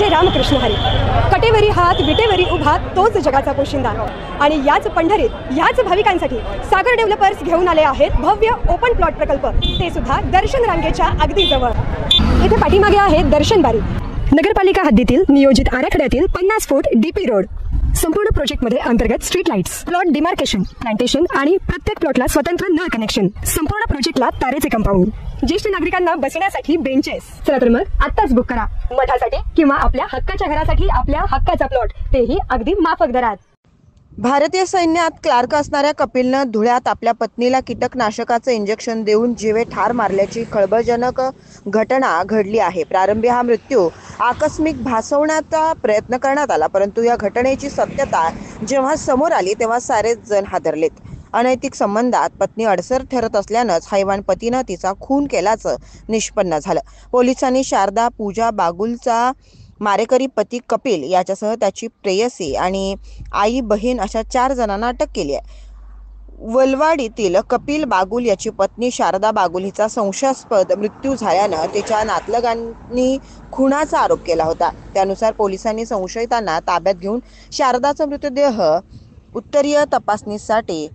रामकृष्ण हरी. कटेवरी हात विटेवरी उभा तोच जगाचा पोशिंदा. आणि याच पंढरीत याच भाविकांसाठी सागर डेव्हलपर्स घेऊन आले आहेत भव्य ओपन प्लॉट प्रकल्प, ते सुद्धा दर्शन रांगेच्या अगदी जवळ. इथे पाठीमागे आहे दर्शन बारी. नगरपालिका हद्दीतील नियोजित आराखड्यातील 50 फूट डीपी रोड. संपूर्ण प्रोजेक्टमध्ये अंतर्गत street lights, plot demarcation, plantation आणि प्रत्येक प्लॉटला स्वतंत्र नळ कनेक्शन. संपूर्ण प्रोजेक्टला तारेचे कंपाऊंड, ज्येष्ठ नागरिकांना बसण्यासाठी बेंचेस. चला तर मग आत्ताच बुक करा मठासाठी किंवा आपल्या हक्काच्या घरासाठी आपल्या हक्काचा प्लॉट, तेही अगदी माफक दरात. भारतीय सैन्यात क्लार्क असणाऱ्या कपिलनं धुळ्यात आपल्या पत्नीला कीटकनाशकाचं इंजेक्शन देऊन जीवे ठार मारल्याची खळबळजनक घटना घडली आहे. प्रारंभी हा मृत्यू आकस्मिक भासवण्याचा प्रयत्न करण्यात आला, परंतु या घटनेची सत्यता जेव्हा समोर आली तेव्हा सारेच जण हादरलेत. अनैतिक संबंधात पत्नी अडसर ठरत असल्यानंच हैवान पतीनं तिचा खून केल्याचं निष्पन्न झालं. पोलिसांनी शारदा पूजा बागुलचा मारेकरी पती कपिल याच्यासह त्याची प्रेयसी आणि आई बहीण अशा 4 जणांना अटक केली आहे. वलवाडीतील कपिल बागुल याची पत्नी शारदा बागुल हिचा संशयास्पद मृत्यू झाल्यानं तिच्या नातलगांनी खुनाचा आरोप केला होता. त्यानुसार पोलिसांनी संशयितांना ताब्यात घेऊन शारदाचा मृतदेह उत्तरीय तपासणीसाठी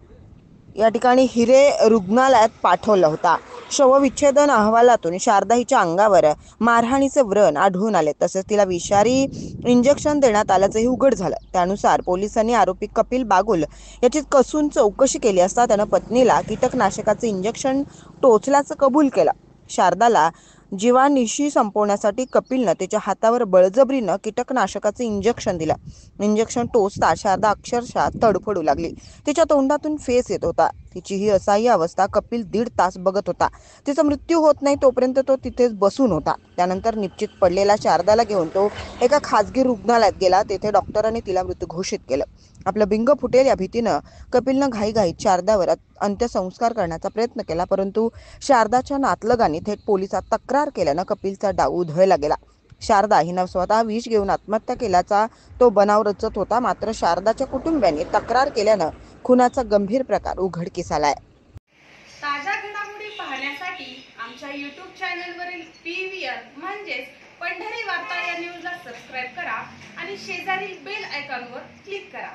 या ठिकाणी हिरे रुग्णालयात पाठवला होता. शवविच्छेदन अहवालातून शारदा हिच्या अंगावर मारहाणीचे व्रण आढळून आले, तसेच तिला विषारी इंजेक्शन देण्यात आल्याचंही उघड झालं. त्यानुसार पोलिसांनी आरोपी कपिल बागुल याची कसून चौकशी केली असता त्यानं पत्नीला कीटकनाशकाचे इंजेक्शन टोचल्याचं कबूल केलं. शारदाला जीवानिशी संपवण्यासाठी कपिलनं तिच्या हातावर बळजबरीनं कीटकनाशकाचं इंजेक्शन दिलं. इंजेक्शन टोचता शारदा अक्षरशः तडफडू लागली. तिच्या तोंडातून फेस येत होता. तिची ही असह्य अवस्था कपिल 1.5 तास बघत होता. तिचा मृत्यू होत नाही तोपर्यंत तो तिथेच बसून होता. त्यानंतर निश्चित पडलेल्या शारदाला घेऊन तो एका खासगी रुग्णालयात गेला. तेथे डॉक्टरांनी तिला मृत घोषित केलं. आपलं बिंग फुटेल या भीतीनं कपिलनं घाईघाईत शारदावर अंत्यसंस्कार करण्याचा प्रयत्न केला, परंतु शारदाच्या नातलगांनी थेट पोलिसात तक्रार केल्यानं कपिलचा डाव उधळला गेला. शारदा हिनं स्वतः विष घेऊन आत्महत्या केल्याचा तो बनाव रचत होता. मात्र शारदाच्या कुटुंबियांनी तक्रार केल्यानं खुनाचा गंभीर प्रकार उघडकीस आलाय. ताज्या घडामोडी पाहण्यासाठी आमच्या YouTube चॅनलवरील PVR म्हणजेच पंढरी वार्ता या न्यूजला सबस्क्राईब करा आणि शेजारील बेल आयकॉनवर क्लिक करा.